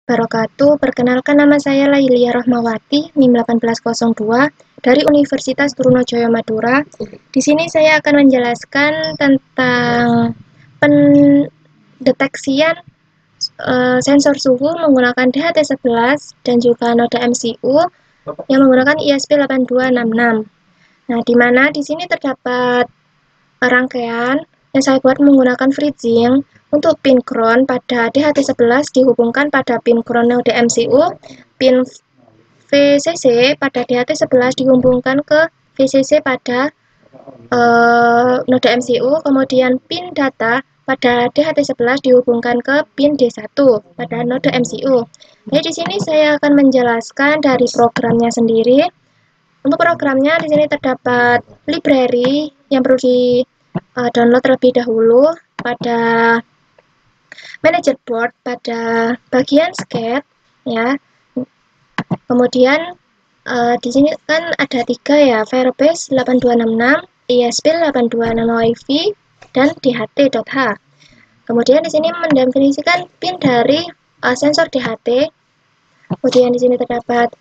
wabarakatuh. Perkenalkan, nama saya Lailia Rahmawati, NIM 1802 dari Universitas Trunojoyo Madura. Di sini saya akan menjelaskan tentang pendeteksian sensor suhu menggunakan DHT11 dan juga noda MCU yang menggunakan ISP8266. Nah, di mana di sini terdapat rangkaian yang saya buat menggunakan freezing untuk pin ground pada DHT11 dihubungkan pada pin ground node MCU, pin VCC pada DHT11 dihubungkan ke VCC pada node MCU, kemudian pin data pada DHT11 dihubungkan ke pin D1 pada node MCU. Jadi di sini saya akan menjelaskan dari programnya sendiri. Untuk programnya di sini terdapat library yang perlu di download terlebih dahulu pada manager board pada bagian sketch ya. Kemudian di sini kan ada 3 ya, Firebase 8266, ISP8266 WiFi dan DHT.h. Kemudian di sini mendefinisikan pin dari sensor DHT. Kemudian di sini terdapat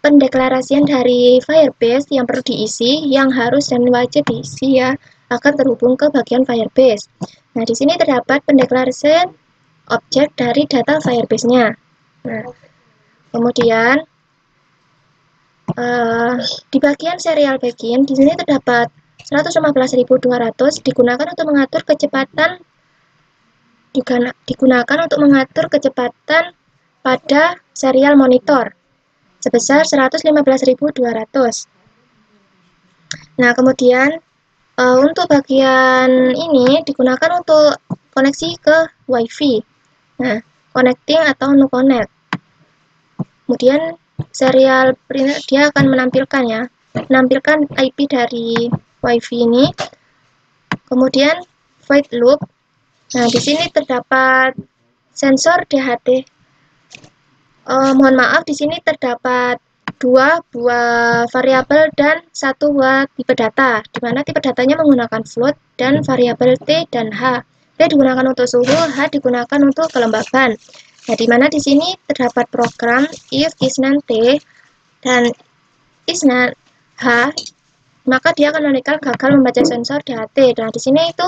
pendeklarasian dari Firebase yang perlu diisi, yang harus dan wajib diisi ya, agar terhubung ke bagian Firebase. Nah, di sini terdapat pendeklarasian objek dari data Firebase-nya. Nah, kemudian di bagian serial begin, di sini terdapat 115.200 digunakan untuk mengatur kecepatan pada serial monitor sebesar 115.200. Nah, kemudian untuk bagian ini digunakan untuk koneksi ke WiFi. Nah, connecting atau no connect. Kemudian serial printer dia akan menampilkan IP dari WiFi ini. Kemudian void loop. Nah, di sini terdapat sensor DHT. Mohon maaf, di sini terdapat 2 buah variabel dan 1 buah tipe data, di mana tipe datanya menggunakan float dan variabel T dan H. T digunakan untuk suhu, H digunakan untuk kelembaban. Nah, di mana di sini terdapat program if isnan T dan isnan H, maka dia akan menunjukkan gagal membaca sensor DHT. Nah, di sini itu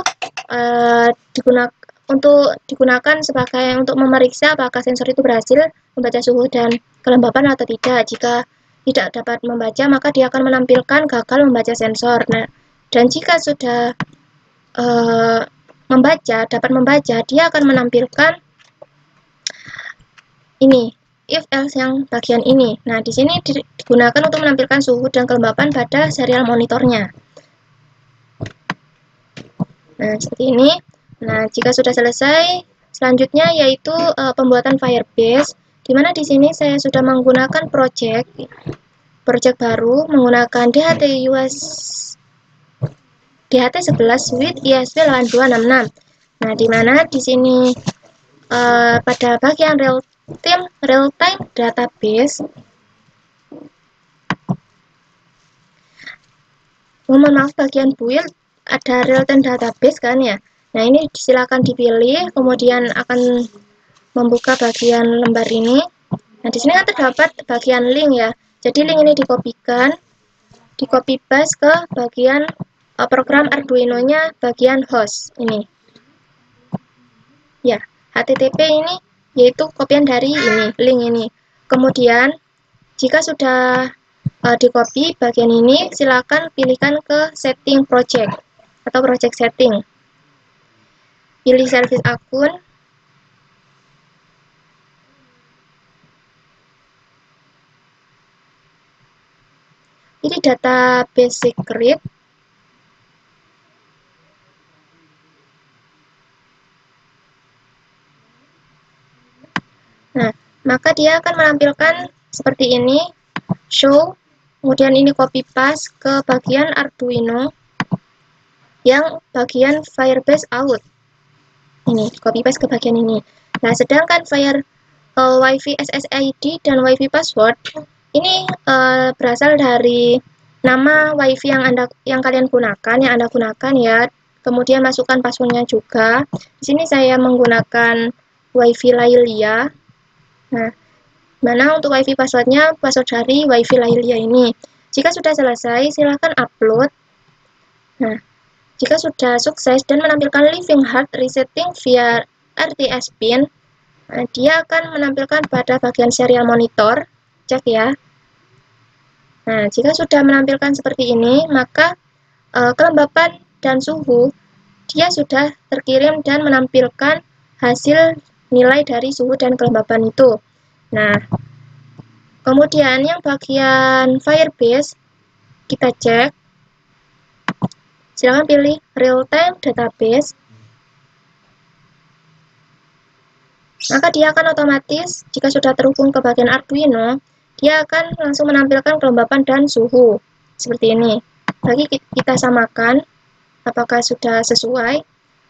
digunakan sebagai untuk memeriksa apakah sensor itu berhasil membaca suhu dan kelembaban atau tidak. Jika tidak dapat membaca, maka dia akan menampilkan gagal membaca sensor. Nah, dan jika sudah dapat membaca, dia akan menampilkan ini if else yang bagian ini. Nah, di sini digunakan untuk menampilkan suhu dan kelembaban pada serial monitornya. Nah, seperti ini. Nah, jika sudah selesai, selanjutnya yaitu pembuatan Firebase, di mana di sini saya sudah menggunakan project baru menggunakan DHT11 with ISP8266. Nah, di mana di sini pada bagian real time database, mohon maaf, bagian build ada real time database kan ya. Nah, ini silakan dipilih, kemudian akan membuka bagian lembar ini. Nah, di sini kan terdapat bagian link ya. Jadi link ini dikopikan, di copy paste ke bagian program Arduino-nya bagian host ini. Ya, HTTP ini yaitu kopian dari ini, link ini. Kemudian jika sudah di copy bagian ini, silakan pilihkan ke setting project atau project setting. Pilih service akun. Ini database secret. Nah, maka dia akan menampilkan seperti ini, show, kemudian ini copy paste ke bagian Arduino yang bagian Firebase out. Ini copy paste ke bagian ini. Nah, sedangkan WiFi SSID dan WiFi password ini berasal dari nama WiFi yang kalian gunakan, yang Anda gunakan ya. Kemudian masukkan passwordnya juga. Di sini saya menggunakan WiFi Lailia. Nah, mana untuk WiFi passwordnya password dari WiFi Lailia ini. Jika sudah selesai, silahkan upload. Nah, jika sudah sukses dan menampilkan Living Heart Resetting via RTS pin, dia akan menampilkan pada bagian serial monitor. Cek ya. Nah, jika sudah menampilkan seperti ini, maka kelembapan dan suhu dia sudah terkirim dan menampilkan hasil nilai dari suhu dan kelembapan itu. Nah, kemudian yang bagian Firebase kita cek. Silakan pilih Real Time Database. Maka dia akan otomatis, jika sudah terhubung ke bagian Arduino, dia akan langsung menampilkan kelembapan dan suhu. Seperti ini. Lagi kita samakan, apakah sudah sesuai.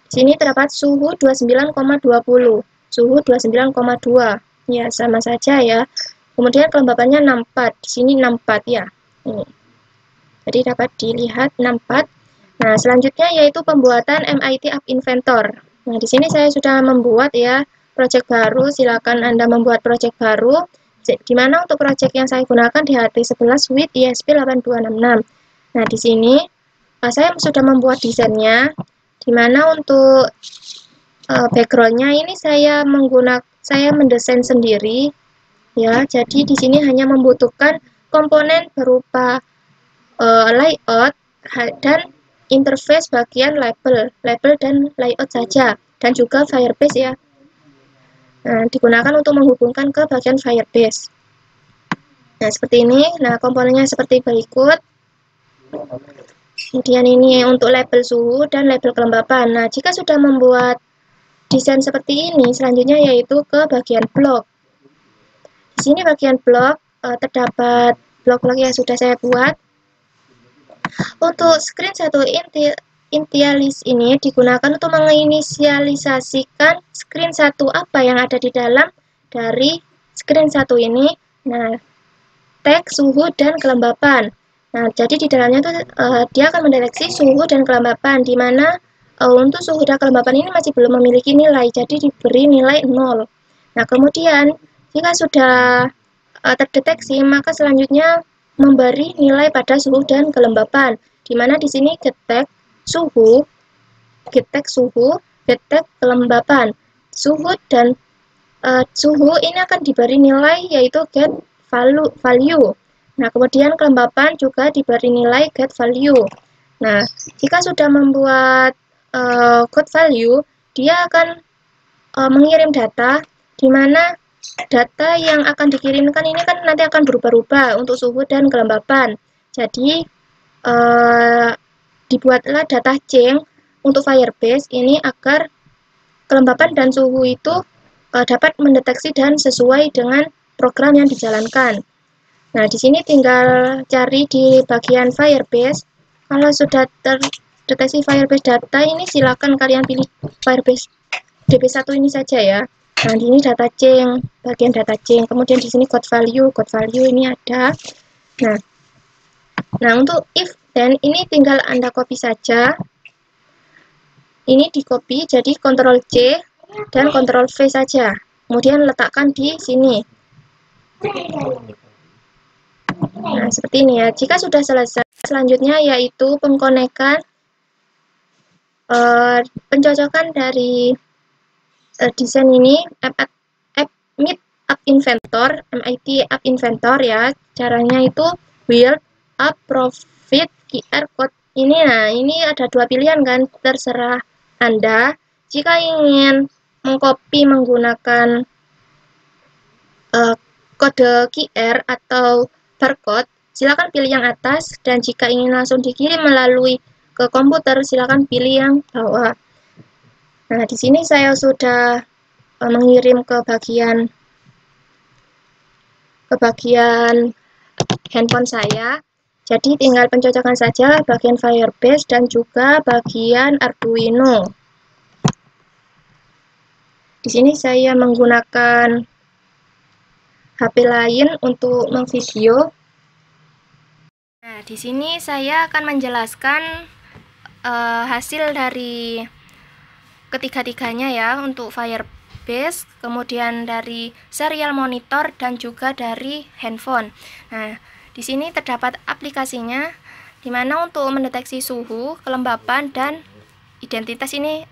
Di sini terdapat suhu 29,20, suhu 29,2. Ya, sama saja ya. Kemudian kelembapannya 64, di sini 64 ya. Ini. Jadi dapat dilihat 64. Nah, selanjutnya yaitu pembuatan MIT App Inventor. Nah, di sini saya sudah membuat ya project baru. Silakan Anda membuat project baru. Di mana untuk project yang saya gunakan di HT11 with ESP8266. Nah, di sini saya sudah membuat desainnya. Di mana untuk backgroundnya ini saya mendesain sendiri ya. Jadi di sini hanya membutuhkan komponen berupa layout dan interface bagian label dan layout saja, dan juga Firebase ya. Nah, digunakan untuk menghubungkan ke bagian Firebase. Nah, seperti ini. Nah, komponennya seperti berikut. Kemudian ini untuk label suhu dan label kelembapan. Nah, jika sudah membuat desain seperti ini, selanjutnya yaitu ke bagian blok. Di sini bagian blok terdapat blok-blok yang sudah saya buat. Untuk screen 1 initialize ini digunakan untuk menginisialisasikan screen 1 apa yang ada di dalam dari screen 1 ini. Nah, tag suhu dan kelembapan. Nah, jadi di dalamnya tuh dia akan mendeteksi suhu dan kelembapan, di mana untuk suhu dan kelembapan ini masih belum memiliki nilai, jadi diberi nilai 0. Nah, kemudian jika sudah terdeteksi, maka selanjutnya memberi nilai pada suhu dan kelembapan, di mana di sini getek suhu, getek kelembapan. Suhu dan suhu ini akan diberi nilai yaitu get value. Nah, kemudian kelembapan juga diberi nilai get value. Nah, jika sudah membuat get value, dia akan mengirim data, di mana data yang akan dikirimkan ini kan nanti akan berubah-ubah untuk suhu dan kelembapan. Jadi dibuatlah data chain untuk Firebase ini agar kelembapan dan suhu itu dapat mendeteksi dan sesuai dengan program yang dijalankan. Nah, di sini tinggal cari di bagian Firebase. Kalau sudah terdeteksi Firebase data ini, silakan kalian pilih Firebase DB1 ini saja ya. Nah, ini data chain, bagian data chain. Kemudian di sini code value ini ada. Nah, untuk if then ini tinggal Anda copy saja. Ini di copy jadi Ctrl C dan Ctrl V saja. Kemudian letakkan di sini. Nah, seperti ini ya. Jika sudah selesai, selanjutnya yaitu pengkonekan pencocokan dari desain ini MIT App Inventor ya. Caranya itu build up profit QR code ini. Nah, ini ada dua pilihan kan, terserah Anda. Jika ingin mengcopy menggunakan kode QR atau barcode, silakan pilih yang atas, dan jika ingin langsung dikirim melalui ke komputer, silakan pilih yang bawah. Nah, di sini saya sudah mengirim ke bagian handphone saya. Jadi tinggal pencocokan saja bagian Firebase dan juga bagian Arduino. Di sini saya menggunakan HP lain untuk memvideo. Nah, di sini saya akan menjelaskan hasil dari ketiga-tiganya ya, untuk Firebase, kemudian dari serial monitor dan juga dari handphone. Nah, di sini terdapat aplikasinya, di mana untuk mendeteksi suhu, kelembapan dan identitas ini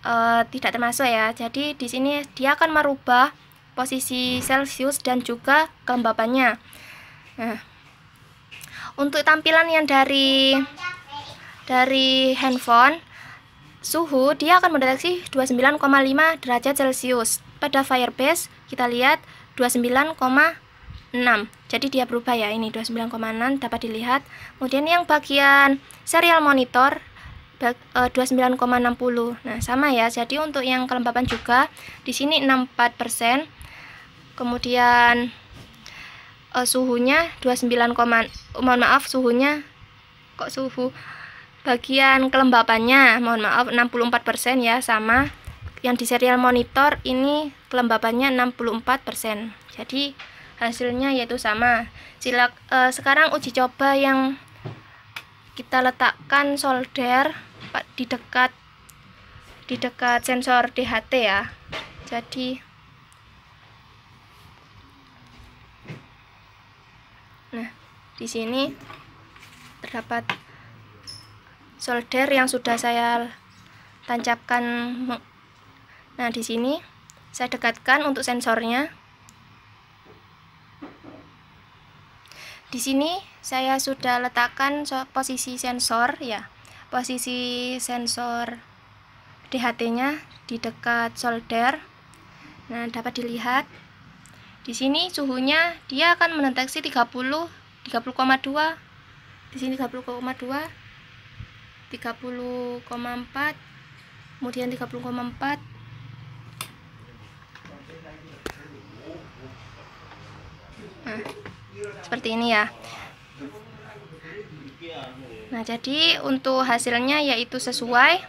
tidak termasuk ya. Jadi di sini dia akan merubah posisi Celsius dan juga kelembapannya. Nah, untuk tampilan yang dari handphone, suhu dia akan mendeteksi 29,5 derajat Celcius. Pada Firebase kita lihat 29,6. Jadi dia berubah ya, ini 29,6 dapat dilihat. Kemudian yang bagian serial monitor 29,60. Nah, sama ya. Jadi untuk yang kelembapan juga di sini 64%. Kemudian suhunya 29, mohon maaf, suhunya kok suhu bagian kelembapannya, mohon maaf, 64% ya, sama. Yang di serial monitor ini kelembapannya 64%. Jadi hasilnya yaitu sama. Sekarang uji coba yang kita letakkan solder di dekat sensor DHT ya. Jadi nah, di sini terdapat solder yang sudah saya tancapkan. Nah, di sini saya dekatkan untuk sensornya. Di sini saya sudah letakkan posisi sensor ya. Posisi sensor DHT-nya di dekat solder. Nah, dapat dilihat di sini suhunya dia akan mendeteksi 30,2. Di sini 30,2, 30,4, kemudian 30,4. Nah, seperti ini ya. Nah, jadi untuk hasilnya yaitu sesuai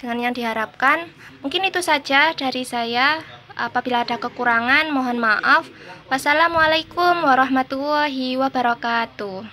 dengan yang diharapkan. Mungkin itu saja dari saya. Apabila ada kekurangan, mohon maaf. Wassalamualaikum warahmatullahi wabarakatuh.